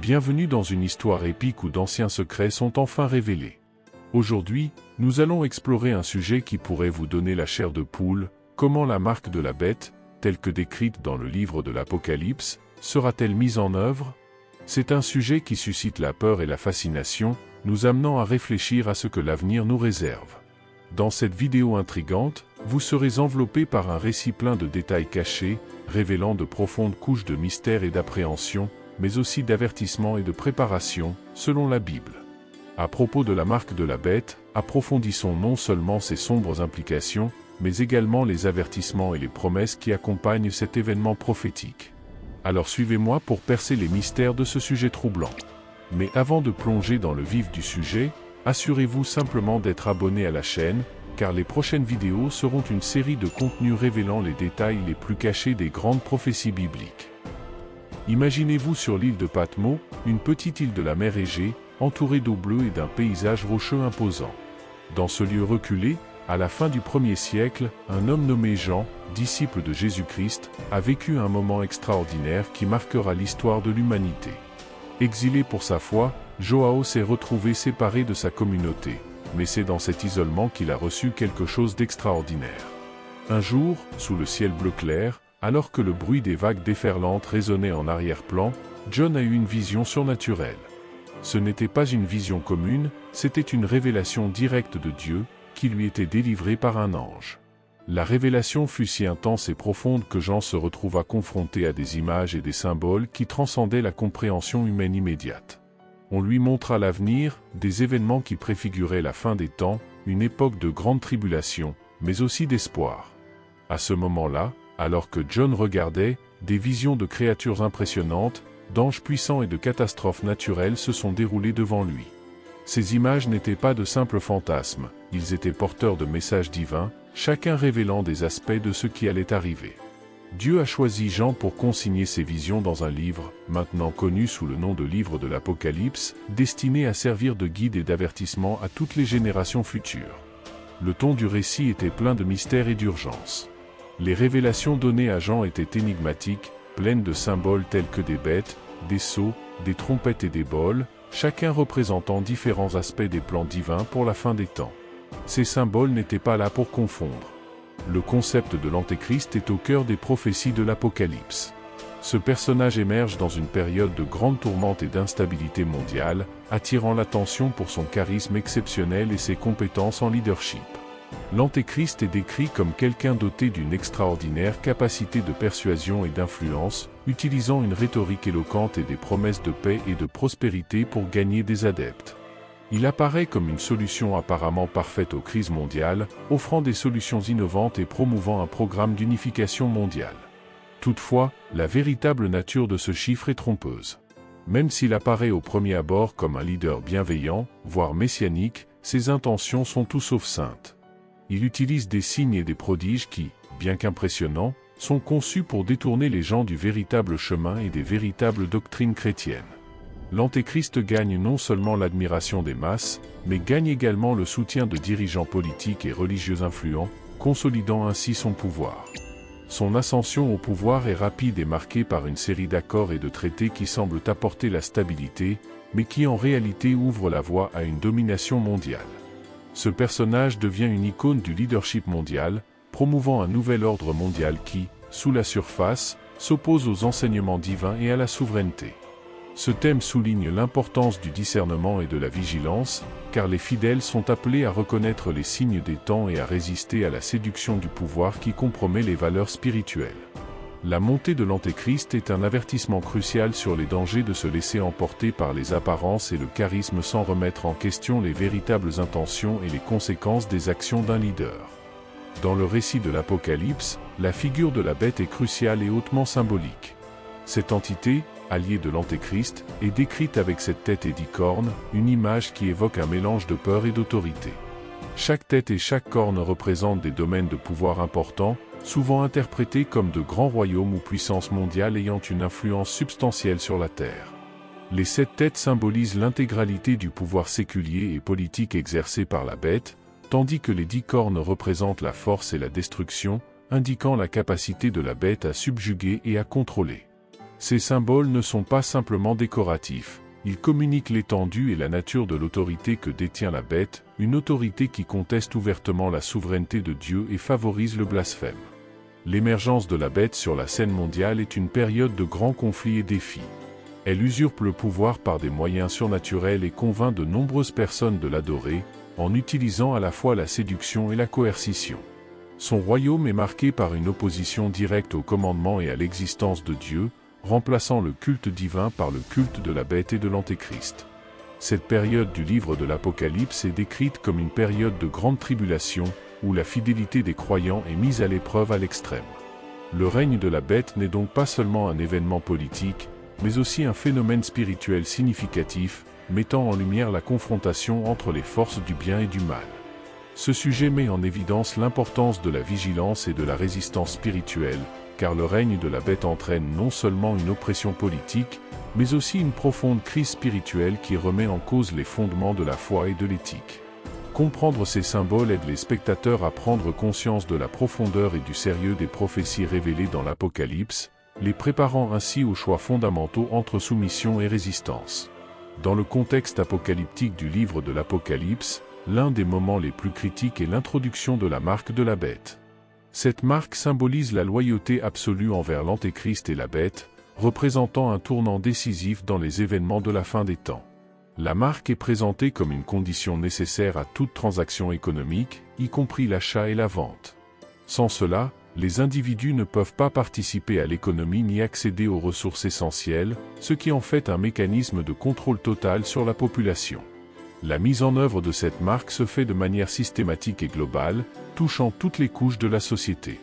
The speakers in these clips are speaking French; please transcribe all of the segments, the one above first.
Bienvenue dans une histoire épique où d'anciens secrets sont enfin révélés. Aujourd'hui, nous allons explorer un sujet qui pourrait vous donner la chair de poule: comment la marque de la bête, telle que décrite dans le livre de l'Apocalypse, sera-t-elle mise en œuvre? C'est un sujet qui suscite la peur et la fascination, nous amenant à réfléchir à ce que l'avenir nous réserve. Dans cette vidéo intrigante, vous serez enveloppé par un récit plein de détails cachés, révélant de profondes couches de mystère et d'appréhension, mais aussi d'avertissement et de préparation, selon la Bible. À propos de la marque de la bête, approfondissons non seulement ses sombres implications, mais également les avertissements et les promesses qui accompagnent cet événement prophétique. Alors suivez-moi pour percer les mystères de ce sujet troublant. Mais avant de plonger dans le vif du sujet, assurez-vous simplement d'être abonné à la chaîne, car les prochaines vidéos seront une série de contenus révélant les détails les plus cachés des grandes prophéties bibliques. Imaginez-vous sur l'île de Patmos, une petite île de la mer Égée, entourée d'eau bleue et d'un paysage rocheux imposant. Dans ce lieu reculé, à la fin du 1er siècle, un homme nommé Jean, disciple de Jésus-Christ, a vécu un moment extraordinaire qui marquera l'histoire de l'humanité. Exilé pour sa foi, Joao s'est retrouvé séparé de sa communauté, mais c'est dans cet isolement qu'il a reçu quelque chose d'extraordinaire. Un jour, sous le ciel bleu clair, alors que le bruit des vagues déferlantes résonnait en arrière-plan, John a eu une vision surnaturelle. Ce n'était pas une vision commune, c'était une révélation directe de Dieu, qui lui était délivrée par un ange. La révélation fut si intense et profonde que Jean se retrouva confronté à des images et des symboles qui transcendaient la compréhension humaine immédiate. On lui montra l'avenir, des événements qui préfiguraient la fin des temps, une époque de grande tribulation, mais aussi d'espoir. À ce moment-là, alors que John regardait, des visions de créatures impressionnantes, d'anges puissants et de catastrophes naturelles se sont déroulées devant lui. Ces images n'étaient pas de simples fantasmes, ils étaient porteurs de messages divins, chacun révélant des aspects de ce qui allait arriver. Dieu a choisi Jean pour consigner ces visions dans un livre, maintenant connu sous le nom de livre de l'Apocalypse, destiné à servir de guide et d'avertissement à toutes les générations futures. Le ton du récit était plein de mystère et d'urgence. Les révélations données à Jean étaient énigmatiques, pleines de symboles tels que des bêtes, des sceaux, des trompettes et des bols, chacun représentant différents aspects des plans divins pour la fin des temps. Ces symboles n'étaient pas là pour confondre. Le concept de l'Antéchrist est au cœur des prophéties de l'Apocalypse. Ce personnage émerge dans une période de grande tourmente et d'instabilité mondiale, attirant l'attention pour son charisme exceptionnel et ses compétences en leadership. L'Antéchrist est décrit comme quelqu'un doté d'une extraordinaire capacité de persuasion et d'influence, utilisant une rhétorique éloquente et des promesses de paix et de prospérité pour gagner des adeptes. Il apparaît comme une solution apparemment parfaite aux crises mondiales, offrant des solutions innovantes et promouvant un programme d'unification mondiale. Toutefois, la véritable nature de ce chiffre est trompeuse. Même s'il apparaît au premier abord comme un leader bienveillant, voire messianique, ses intentions sont tout sauf saintes. Il utilise des signes et des prodiges qui, bien qu'impressionnants, sont conçus pour détourner les gens du véritable chemin et des véritables doctrines chrétiennes. L'Antéchrist gagne non seulement l'admiration des masses, mais gagne également le soutien de dirigeants politiques et religieux influents, consolidant ainsi son pouvoir. Son ascension au pouvoir est rapide et marquée par une série d'accords et de traités qui semblent apporter la stabilité, mais qui en réalité ouvrent la voie à une domination mondiale. Ce personnage devient une icône du leadership mondial, promouvant un nouvel ordre mondial qui, sous la surface, s'oppose aux enseignements divins et à la souveraineté. Ce thème souligne l'importance du discernement et de la vigilance, car les fidèles sont appelés à reconnaître les signes des temps et à résister à la séduction du pouvoir qui compromet les valeurs spirituelles. La montée de l'Antéchrist est un avertissement crucial sur les dangers de se laisser emporter par les apparences et le charisme sans remettre en question les véritables intentions et les conséquences des actions d'un leader. Dans le récit de l'Apocalypse, la figure de la bête est cruciale et hautement symbolique. Cette entité, alliée de l'Antéchrist, est décrite avec cette tête et 10 cornes, une image qui évoque un mélange de peur et d'autorité. Chaque tête et chaque corne représentent des domaines de pouvoir importants, souvent interprétés comme de grands royaumes ou puissances mondiales ayant une influence substantielle sur la Terre. Les 7 têtes symbolisent l'intégralité du pouvoir séculier et politique exercé par la bête, tandis que les 10 cornes représentent la force et la destruction, indiquant la capacité de la bête à subjuguer et à contrôler. Ces symboles ne sont pas simplement décoratifs, ils communiquent l'étendue et la nature de l'autorité que détient la bête, une autorité qui conteste ouvertement la souveraineté de Dieu et favorise le blasphème. L'émergence de la bête sur la scène mondiale est une période de grands conflits et défis. Elle usurpe le pouvoir par des moyens surnaturels et convainc de nombreuses personnes de l'adorer, en utilisant à la fois la séduction et la coercition. Son royaume est marqué par une opposition directe au commandement et à l'existence de Dieu, remplaçant le culte divin par le culte de la bête et de l'Antéchrist. Cette période du livre de l'Apocalypse est décrite comme une période de grande tribulation, où la fidélité des croyants est mise à l'épreuve à l'extrême. Le règne de la bête n'est donc pas seulement un événement politique, mais aussi un phénomène spirituel significatif, mettant en lumière la confrontation entre les forces du bien et du mal. Ce sujet met en évidence l'importance de la vigilance et de la résistance spirituelle, car le règne de la bête entraîne non seulement une oppression politique, mais aussi une profonde crise spirituelle qui remet en cause les fondements de la foi et de l'éthique. Comprendre ces symboles aide les spectateurs à prendre conscience de la profondeur et du sérieux des prophéties révélées dans l'Apocalypse, les préparant ainsi aux choix fondamentaux entre soumission et résistance. Dans le contexte apocalyptique du livre de l'Apocalypse, l'un des moments les plus critiques est l'introduction de la marque de la bête. Cette marque symbolise la loyauté absolue envers l'Antéchrist et la bête, représentant un tournant décisif dans les événements de la fin des temps. La marque est présentée comme une condition nécessaire à toute transaction économique, y compris l'achat et la vente. Sans cela, les individus ne peuvent pas participer à l'économie ni accéder aux ressources essentielles, ce qui en fait un mécanisme de contrôle total sur la population. La mise en œuvre de cette marque se fait de manière systématique et globale, touchant toutes les couches de la société.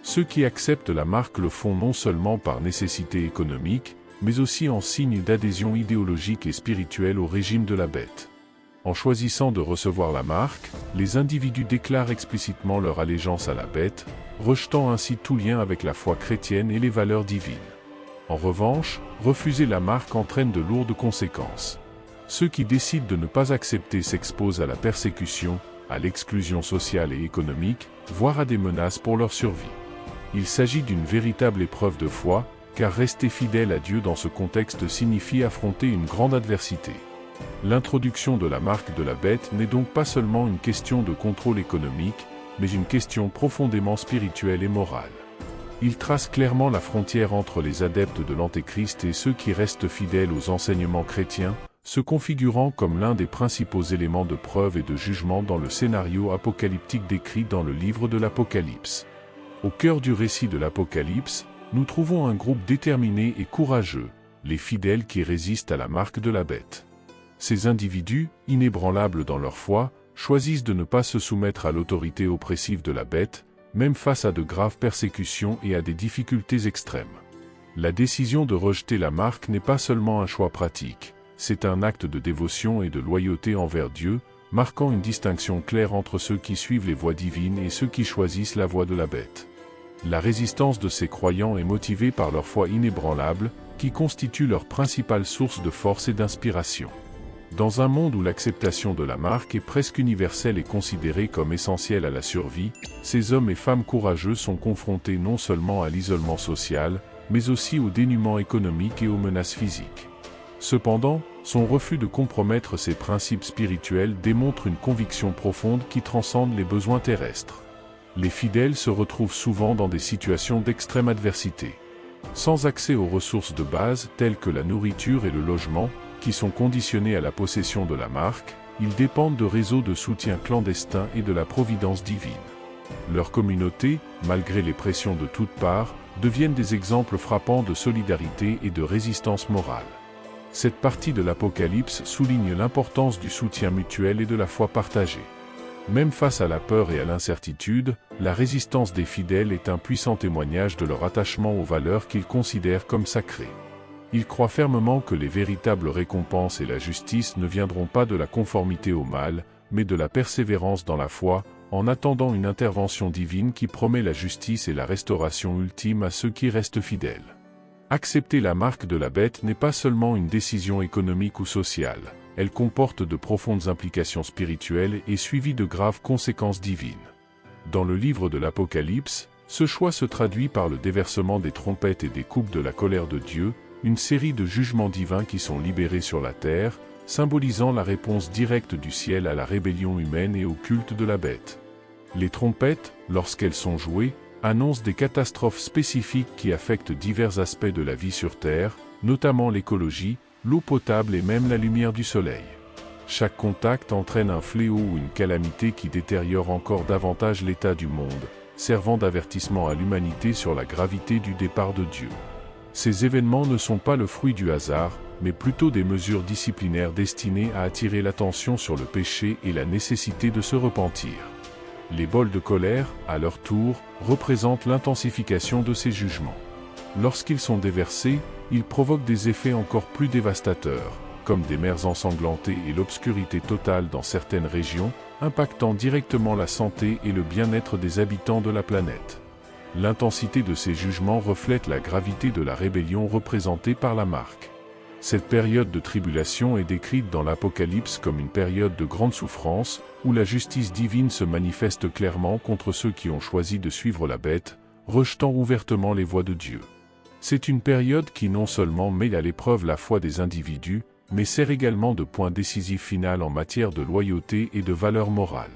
Ceux qui acceptent la marque le font non seulement par nécessité économique, mais aussi en signe d'adhésion idéologique et spirituelle au régime de la bête. En choisissant de recevoir la marque, les individus déclarent explicitement leur allégeance à la bête, rejetant ainsi tout lien avec la foi chrétienne et les valeurs divines. En revanche, refuser la marque entraîne de lourdes conséquences. Ceux qui décident de ne pas accepter s'exposent à la persécution, à l'exclusion sociale et économique, voire à des menaces pour leur survie. Il s'agit d'une véritable épreuve de foi, car rester fidèle à Dieu dans ce contexte signifie affronter une grande adversité. L'introduction de la marque de la bête n'est donc pas seulement une question de contrôle économique, mais une question profondément spirituelle et morale. Il trace clairement la frontière entre les adeptes de l'Antéchrist et ceux qui restent fidèles aux enseignements chrétiens, se configurant comme l'un des principaux éléments de preuve et de jugement dans le scénario apocalyptique décrit dans le livre de l'Apocalypse. Au cœur du récit de l'Apocalypse, nous trouvons un groupe déterminé et courageux, les fidèles qui résistent à la marque de la bête. Ces individus, inébranlables dans leur foi, choisissent de ne pas se soumettre à l'autorité oppressive de la bête, même face à de graves persécutions et à des difficultés extrêmes. La décision de rejeter la marque n'est pas seulement un choix pratique, c'est un acte de dévotion et de loyauté envers Dieu, marquant une distinction claire entre ceux qui suivent les voies divines et ceux qui choisissent la voie de la bête. La résistance de ces croyants est motivée par leur foi inébranlable, qui constitue leur principale source de force et d'inspiration. Dans un monde où l'acceptation de la marque est presque universelle et considérée comme essentielle à la survie, ces hommes et femmes courageux sont confrontés non seulement à l'isolement social, mais aussi au dénuement économique et aux menaces physiques. Cependant, son refus de compromettre ses principes spirituels démontre une conviction profonde qui transcende les besoins terrestres. Les fidèles se retrouvent souvent dans des situations d'extrême adversité. Sans accès aux ressources de base telles que la nourriture et le logement, qui sont conditionnés à la possession de la marque, ils dépendent de réseaux de soutien clandestins et de la providence divine. Leurs communautés, malgré les pressions de toutes parts, deviennent des exemples frappants de solidarité et de résistance morale. Cette partie de l'Apocalypse souligne l'importance du soutien mutuel et de la foi partagée. Même face à la peur et à l'incertitude, la résistance des fidèles est un puissant témoignage de leur attachement aux valeurs qu'ils considèrent comme sacrées. Ils croient fermement que les véritables récompenses et la justice ne viendront pas de la conformité au mal, mais de la persévérance dans la foi, en attendant une intervention divine qui promet la justice et la restauration ultime à ceux qui restent fidèles. Accepter la marque de la bête n'est pas seulement une décision économique ou sociale, elle comporte de profondes implications spirituelles et suivie de graves conséquences divines. Dans le livre de l'Apocalypse, Ce choix se traduit par le déversement des trompettes et des coupes de la colère de Dieu, une série de jugements divins qui sont libérés sur la terre, symbolisant la réponse directe du ciel à la rébellion humaine et au culte de la bête. Les trompettes, lorsqu'elles sont jouées, annoncent des catastrophes spécifiques qui affectent divers aspects de la vie sur Terre, notamment l'écologie, l'eau potable et même la lumière du soleil. Chaque contact entraîne un fléau ou une calamité qui détériore encore davantage l'état du monde, servant d'avertissement à l'humanité sur la gravité du départ de Dieu. Ces événements ne sont pas le fruit du hasard, mais plutôt des mesures disciplinaires destinées à attirer l'attention sur le péché et la nécessité de se repentir. Les bols de colère, à leur tour, représentent l'intensification de ces jugements. Lorsqu'ils sont déversés, ils provoquent des effets encore plus dévastateurs, comme des mers ensanglantées et l'obscurité totale dans certaines régions, impactant directement la santé et le bien-être des habitants de la planète. L'intensité de ces jugements reflète la gravité de la rébellion représentée par la marque. Cette période de tribulation est décrite dans l'Apocalypse comme une période de grande souffrance, où la justice divine se manifeste clairement contre ceux qui ont choisi de suivre la bête, rejetant ouvertement les voies de Dieu. C'est une période qui non seulement met à l'épreuve la foi des individus, mais sert également de point décisif final en matière de loyauté et de valeur morale.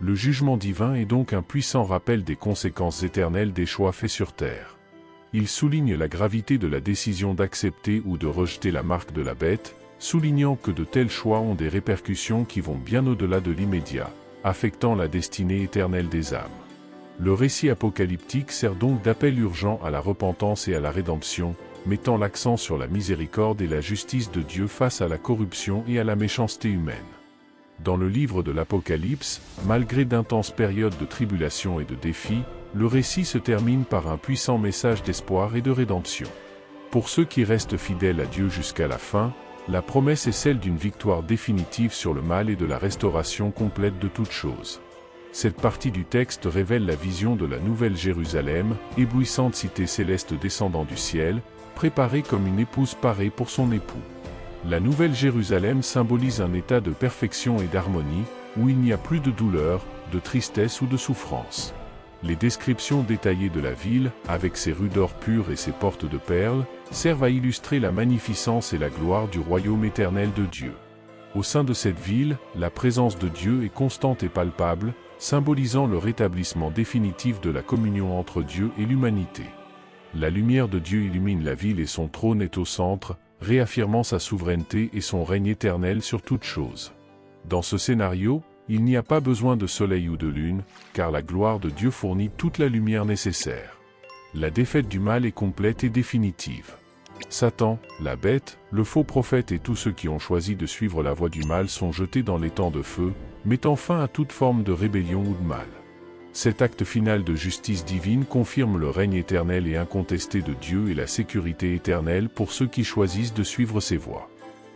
Le jugement divin est donc un puissant rappel des conséquences éternelles des choix faits sur terre. Il souligne la gravité de la décision d'accepter ou de rejeter la marque de la bête, soulignant que de tels choix ont des répercussions qui vont bien au-delà de l'immédiat, affectant la destinée éternelle des âmes. Le récit apocalyptique sert donc d'appel urgent à la repentance et à la rédemption, mettant l'accent sur la miséricorde et la justice de Dieu face à la corruption et à la méchanceté humaine. Dans le livre de l'Apocalypse, malgré d'intenses périodes de tribulation et de défis, le récit se termine par un puissant message d'espoir et de rédemption. Pour ceux qui restent fidèles à Dieu jusqu'à la fin, la promesse est celle d'une victoire définitive sur le mal et de la restauration complète de toutes choses. Cette partie du texte révèle la vision de la Nouvelle Jérusalem, éblouissante cité céleste descendant du ciel, préparée comme une épouse parée pour son époux. La Nouvelle Jérusalem symbolise un état de perfection et d'harmonie, où il n'y a plus de douleur, de tristesse ou de souffrance. Les descriptions détaillées de la ville, avec ses rues d'or pur et ses portes de perles, servent à illustrer la magnificence et la gloire du royaume éternel de Dieu. Au sein de cette ville, la présence de Dieu est constante et palpable, symbolisant le rétablissement définitif de la communion entre Dieu et l'humanité. La lumière de Dieu illumine la ville et son trône est au centre, réaffirmant sa souveraineté et son règne éternel sur toutes choses. Dans ce scénario, il n'y a pas besoin de soleil ou de lune, car la gloire de Dieu fournit toute la lumière nécessaire. La défaite du mal est complète et définitive. Satan, la bête, le faux prophète et tous ceux qui ont choisi de suivre la voie du mal sont jetés dans l'étang de feu, mettant fin à toute forme de rébellion ou de mal. Cet acte final de justice divine confirme le règne éternel et incontesté de Dieu et la sécurité éternelle pour ceux qui choisissent de suivre ses voies.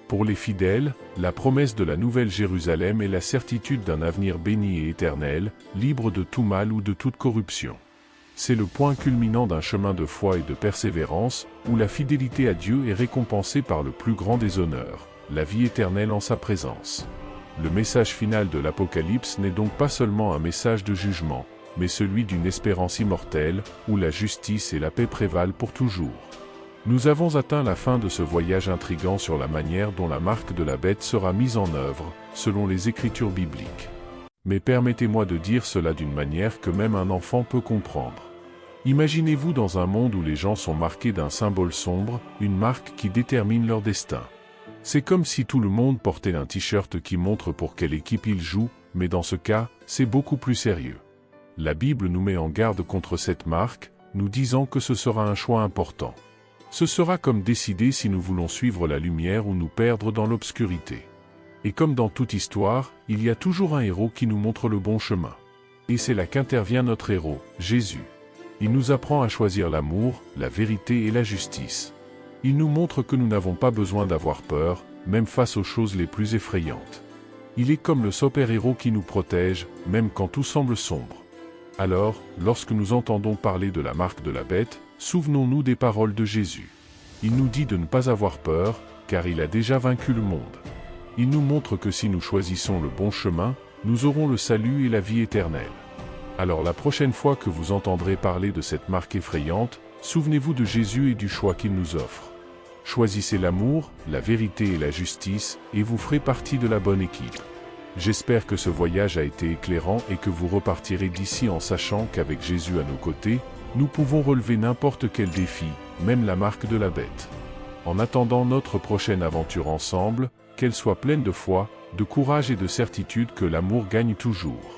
Pour les fidèles, la promesse de la Nouvelle Jérusalem est la certitude d'un avenir béni et éternel, libre de tout mal ou de toute corruption. C'est le point culminant d'un chemin de foi et de persévérance, où la fidélité à Dieu est récompensée par le plus grand des honneurs, la vie éternelle en sa présence. Le message final de l'Apocalypse n'est donc pas seulement un message de jugement, mais celui d'une espérance immortelle, où la justice et la paix prévalent pour toujours. Nous avons atteint la fin de ce voyage intrigant sur la manière dont la marque de la bête sera mise en œuvre, selon les Écritures bibliques. Mais permettez-moi de dire cela d'une manière que même un enfant peut comprendre. Imaginez-vous dans un monde où les gens sont marqués d'un symbole sombre, une marque qui détermine leur destin. C'est comme si tout le monde portait un t-shirt qui montre pour quelle équipe il joue, mais dans ce cas, c'est beaucoup plus sérieux. La Bible nous met en garde contre cette marque, nous disant que ce sera un choix important. Ce sera comme décider si nous voulons suivre la lumière ou nous perdre dans l'obscurité. Et comme dans toute histoire, il y a toujours un héros qui nous montre le bon chemin. Et c'est là qu'intervient notre héros, Jésus. Il nous apprend à choisir l'amour, la vérité et la justice. Il nous montre que nous n'avons pas besoin d'avoir peur, même face aux choses les plus effrayantes. Il est comme le super-héros qui nous protège, même quand tout semble sombre. Alors, lorsque nous entendons parler de la marque de la bête, souvenons-nous des paroles de Jésus. Il nous dit de ne pas avoir peur, car il a déjà vaincu le monde. Il nous montre que si nous choisissons le bon chemin, nous aurons le salut et la vie éternelle. Alors la prochaine fois que vous entendrez parler de cette marque effrayante, souvenez-vous de Jésus et du choix qu'il nous offre. Choisissez l'amour, la vérité et la justice, et vous ferez partie de la bonne équipe. J'espère que ce voyage a été éclairant et que vous repartirez d'ici en sachant qu'avec Jésus à nos côtés, nous pouvons relever n'importe quel défi, même la marque de la bête. En attendant notre prochaine aventure ensemble, qu'elle soit pleine de foi, de courage et de certitude que l'amour gagne toujours.